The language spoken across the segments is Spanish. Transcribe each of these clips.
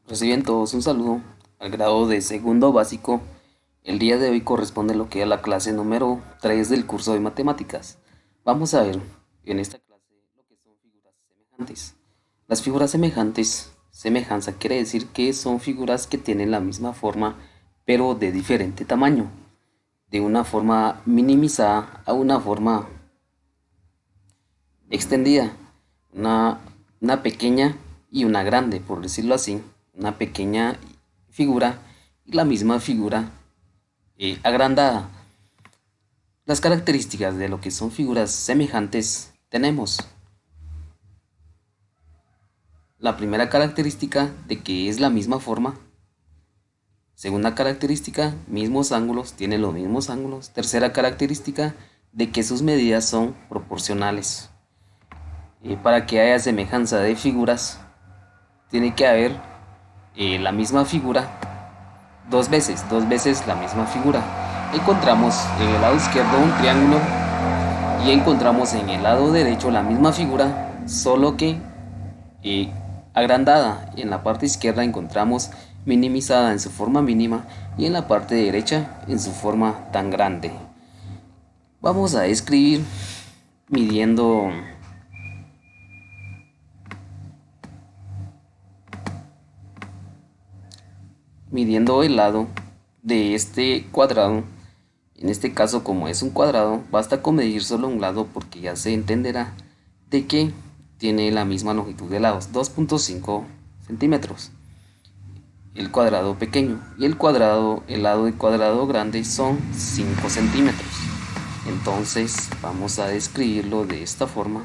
Reciben todos un saludo al grado de segundo básico. El día de hoy corresponde lo que es la clase número 3 del curso de matemáticas. Vamos a ver en esta clase lo que son figuras semejantes. Las figuras semejantes, semejanza quiere decir que son figuras que tienen la misma forma pero de diferente tamaño, de una forma minimizada a una forma extendida, una, una pequeña y una grande, por decirlo así, una pequeña figura y la misma figura agrandada. Las características de lo que son figuras semejantes tenemos la primera característica de que es la misma forma. Segunda característica, mismos ángulos, tiene los mismos ángulos. Tercera característica, de que sus medidas son proporcionales. Para que haya semejanza de figuras, tiene que haber la misma figura dos veces la misma figura. Encontramos en el lado izquierdo un triángulo y encontramos en el lado derecho la misma figura, solo que eh, agrandada. En la parte izquierda encontramos minimizada en su forma mínima y en la parte derecha en su forma tan grande. Vamos a escribir midiendo midiendo el lado de este cuadrado. En este caso, como es un cuadrado, basta con medir solo un lado porque ya se entenderá de que tiene la misma longitud de lados, 2.5 centímetros. El cuadrado pequeño y el lado del cuadrado grande son 5 centímetros. Entonces vamos a describirlo de esta forma,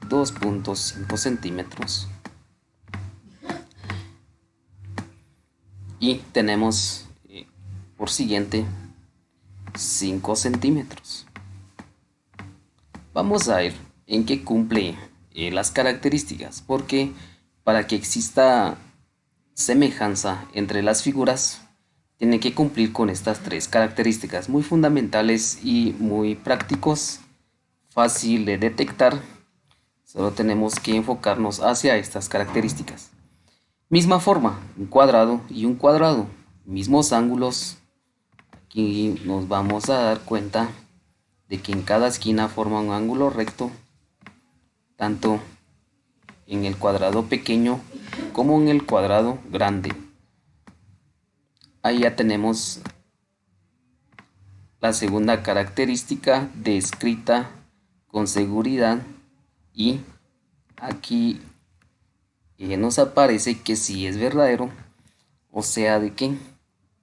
2.5 centímetros. Y tenemos por siguiente 5 centímetros. Vamos a ver en qué cumple las características, porque para que exista semejanza entre las figuras, tiene que cumplir con estas tres características muy fundamentales y muy prácticos, fácil de detectar. Solo tenemos que enfocarnos hacia estas características. Misma forma, un cuadrado y un cuadrado, mismos ángulos. Aquí nos vamos a dar cuenta de que en cada esquina forma un ángulo recto, tanto en el cuadrado pequeño como en el cuadrado grande. Ahí ya tenemos la segunda característica descrita con seguridad y aquí nos aparece que si es verdadero, o sea de que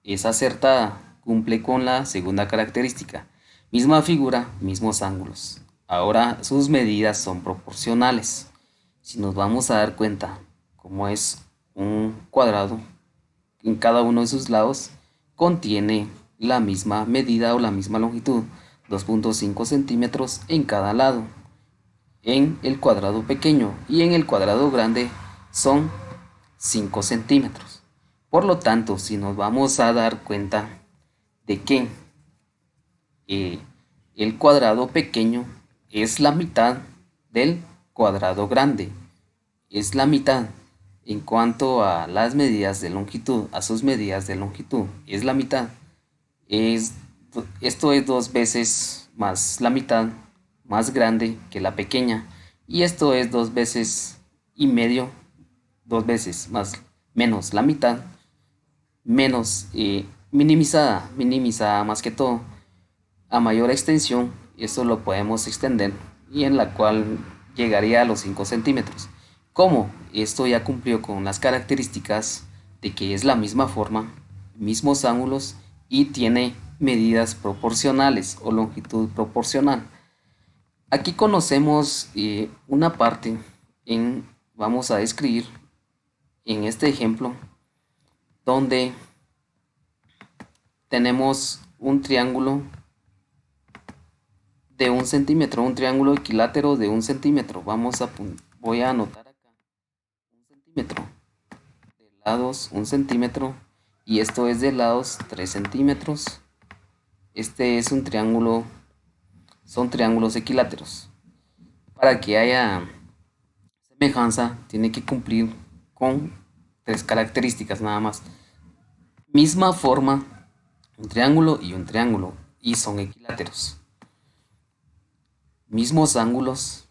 es acertada, cumple con la segunda característica. Misma figura, mismos ángulos. Ahora sus medidas son proporcionales. Si nos vamos a dar cuenta, como es un cuadrado, en cada uno de sus lados contiene la misma medida o la misma longitud, 2.5 centímetros en cada lado, en el cuadrado pequeño, y en el cuadrado grande son 5 centímetros. Por lo tanto, si nos vamos a dar cuenta de que eh, el cuadrado pequeño es la mitad del cuadrado grande, es la mitad. En cuanto a las medidas de longitud, a sus medidas de longitud, es la mitad. Es, esto es dos veces más la mitad, más grande que la pequeña. Y esto es dos veces y medio, dos veces más, menos la mitad, menos minimizada más que todo. A mayor extensión, esto lo podemos extender y en la cual llegaría a los 5 centímetros. Como esto ya cumplió con las características de que es la misma forma, mismos ángulos y tiene medidas proporcionales o longitud proporcional. Aquí conocemos una parte vamos a describir en este ejemplo donde tenemos un triángulo de 1 centímetro, un triángulo equilátero de 1 centímetro. Voy a anotar acá 1 centímetro, de lados 1 centímetro y esto es de lados 3 centímetros. Este es un triángulo, son triángulos equiláteros. Para que haya semejanza, tiene que cumplir con tres características nada más. Misma forma, un triángulo y son equiláteros. Mismos ángulos,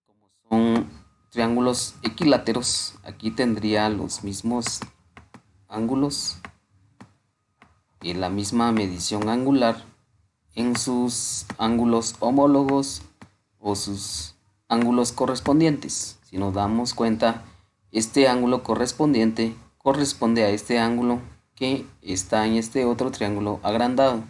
como son triángulos equiláteros, aquí tendría los mismos ángulos y la misma medición angular en sus ángulos homólogos o sus ángulos correspondientes. Si nos damos cuenta, este ángulo correspondiente corresponde a este ángulo que está en este otro triángulo agrandado,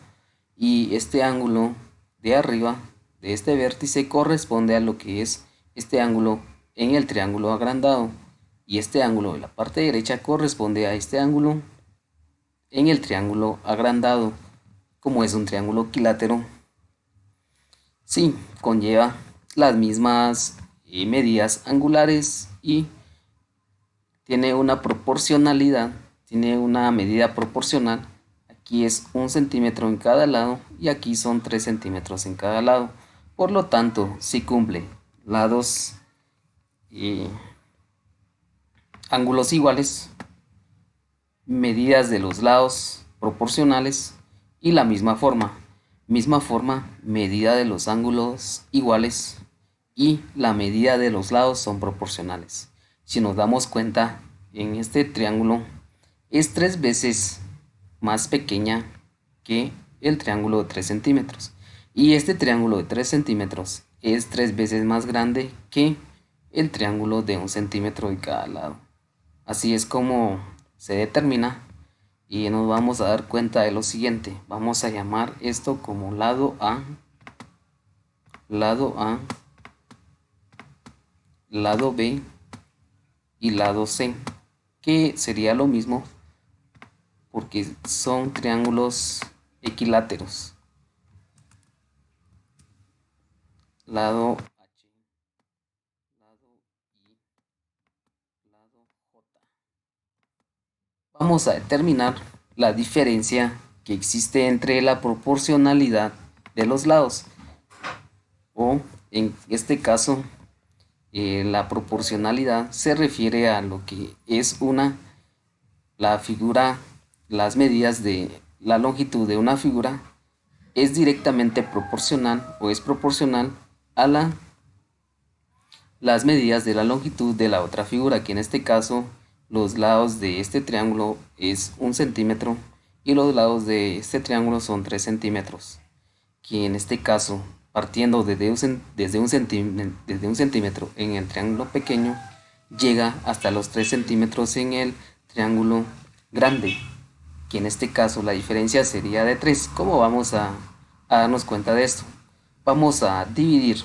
y este ángulo de arriba de este vértice corresponde a lo que es este ángulo en el triángulo agrandado, y este ángulo de la parte derecha corresponde a este ángulo en el triángulo agrandado. Como es un triángulo equilátero, sí, conlleva las mismas medidas angulares y tiene una proporcionalidad, tiene una medida proporcional. Aquí es 1 centímetro en cada lado y aquí son 3 centímetros en cada lado. Por lo tanto, si cumple lados y ángulos iguales, medidas de los lados proporcionales y la misma forma, medida de los ángulos iguales y la medida de los lados son proporcionales. Si nos damos cuenta, en este triángulo es 3 veces más pequeña que el triángulo de 3 centímetros, y este triángulo de 3 centímetros es 3 veces más grande que el triángulo de 1 centímetro de cada lado. Así es como se determina, y nos vamos a dar cuenta de lo siguiente. Vamos a llamar esto como lado A, lado A, lado B y lado C, que sería lo mismo porque son triángulos equiláteros. Lado H, lado I, lado J. Vamos a determinar la diferencia que existe entre la proporcionalidad de los lados, o en este caso la proporcionalidad se refiere a lo que es la figura, las medidas de la longitud de una figura es directamente proporcional o es proporcional a las medidas de la longitud de la otra figura, que en este caso los lados de este triángulo es 1 centímetro y los lados de este triángulo son 3 centímetros, que en este caso, partiendo desde un centímetro en el triángulo pequeño, llega hasta los 3 centímetros en el triángulo grande, que en este caso la diferencia sería de 3. ¿Cómo vamos a darnos cuenta de esto? Vamos a dividir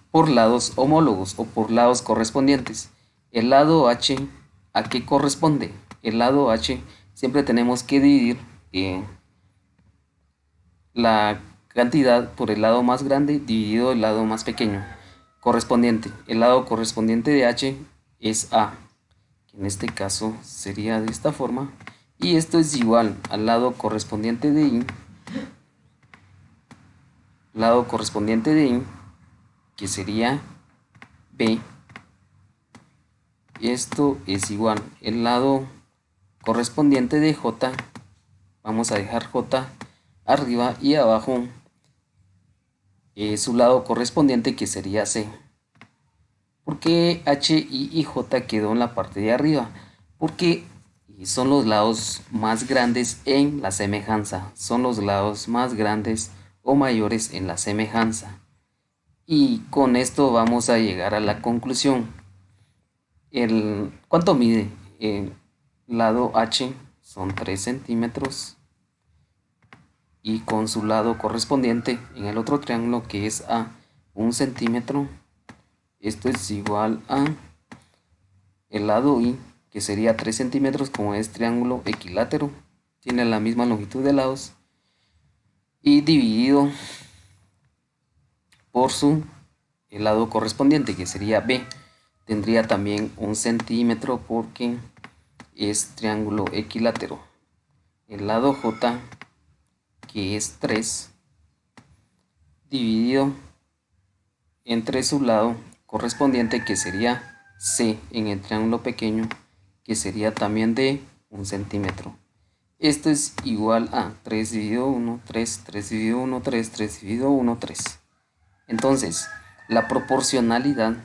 por lados homólogos o por lados correspondientes. El lado H, ¿a qué corresponde? El lado H siempre tenemos que dividir la cantidad por el lado más grande dividido el lado más pequeño correspondiente. El lado correspondiente de H es A, que en este caso sería de esta forma, y esto es igual al lado correspondiente de I, que sería B. Esto es igual el lado correspondiente de J, vamos a dejar J arriba y abajo su lado correspondiente, que sería C. ¿Por qué H, I y J quedó en la parte de arriba? Porque son los lados más grandes en la semejanza, son los lados más grandes o mayores en la semejanza. Y con esto vamos a llegar a la conclusión. ¿Cuánto mide? El lado H son 3 centímetros y con su lado correspondiente en el otro triángulo, que es A, 1 centímetro. Esto es igual a el lado I, que sería 3 centímetros, como es triángulo equilátero, tiene la misma longitud de lados, y dividido por el lado correspondiente, que sería B, tendría también 1 centímetro porque es triángulo equilátero. El lado J, que es 3, dividido entre su lado correspondiente, que sería C en el triángulo pequeño, que sería también de 1 centímetro. Esto es igual a 3 dividido 1, 3, 3 dividido 1, 3, 3 dividido 1, 3. Entonces, la proporcionalidad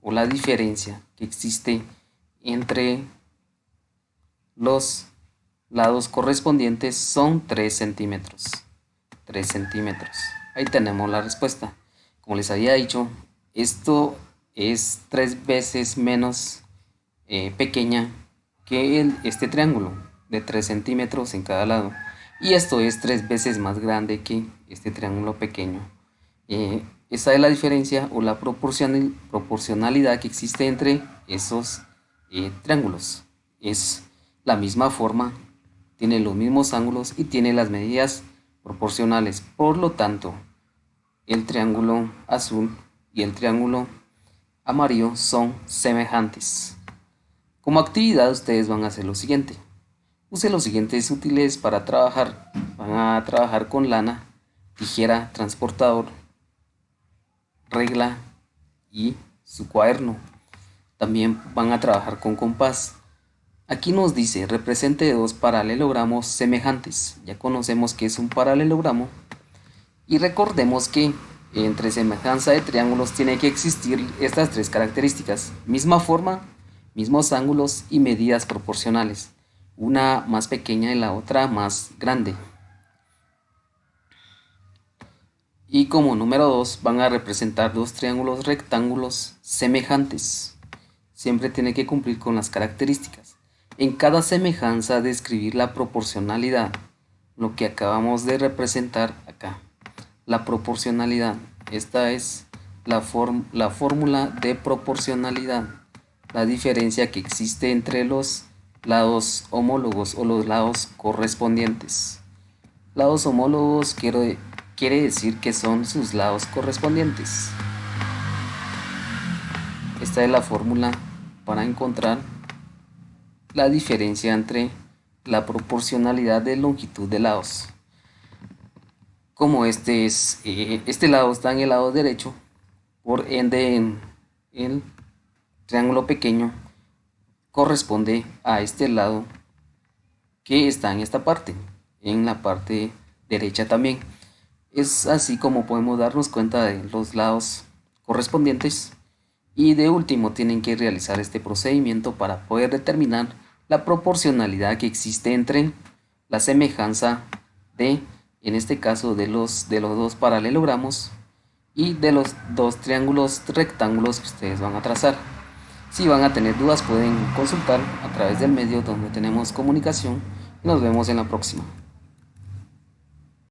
o la diferencia que existe entre los lados correspondientes son 3 centímetros. 3 centímetros. Ahí tenemos la respuesta. Como les había dicho, esto es 3 veces menos pequeña que este triángulo de 3 centímetros en cada lado. Y esto es 3 veces más grande que este triángulo pequeño. Esa es la diferencia o la proporcionalidad que existe entre esos triángulos. Es la misma forma, tiene los mismos ángulos y tiene las medidas proporcionales. Por lo tanto, el triángulo azul y el triángulo amarillo son semejantes. Como actividad ustedes van a hacer lo siguiente. Use los siguientes útiles para trabajar. Van a trabajar con lana, tijera, transportador, regla y su cuaderno. También van a trabajar con compás. Aquí nos dice represente dos paralelogramos semejantes. Ya conocemos que es un paralelogramo. Y recordemos que entre semejanza de triángulos tiene que existir estas tres características: misma forma, mismos ángulos y medidas proporcionales. Una más pequeña y la otra más grande. Y como número 2 van a representar dos triángulos rectángulos semejantes. Siempre tiene que cumplir con las características. En cada semejanza describir la proporcionalidad, lo que acabamos de representar acá. La proporcionalidad, esta es la fórmula de proporcionalidad, la diferencia que existe entre los lados homólogos o los lados correspondientes. Lados homólogos quiere decir que son sus lados correspondientes. Esta es la fórmula para encontrar la diferencia entre la proporcionalidad de longitud de lados. Como este lado está en el lado derecho, por ende en el triángulo pequeño corresponde a este lado que está en esta parte, en la parte derecha también. Es así como podemos darnos cuenta de los lados correspondientes. Y de último tienen que realizar este procedimiento para poder determinar la proporcionalidad que existe entre la semejanza de, en este caso, de los dos paralelogramos y de los dos triángulos rectángulos que ustedes van a trazar. Si van a tener dudas pueden consultar a través del medio donde tenemos comunicación y nos vemos en la próxima.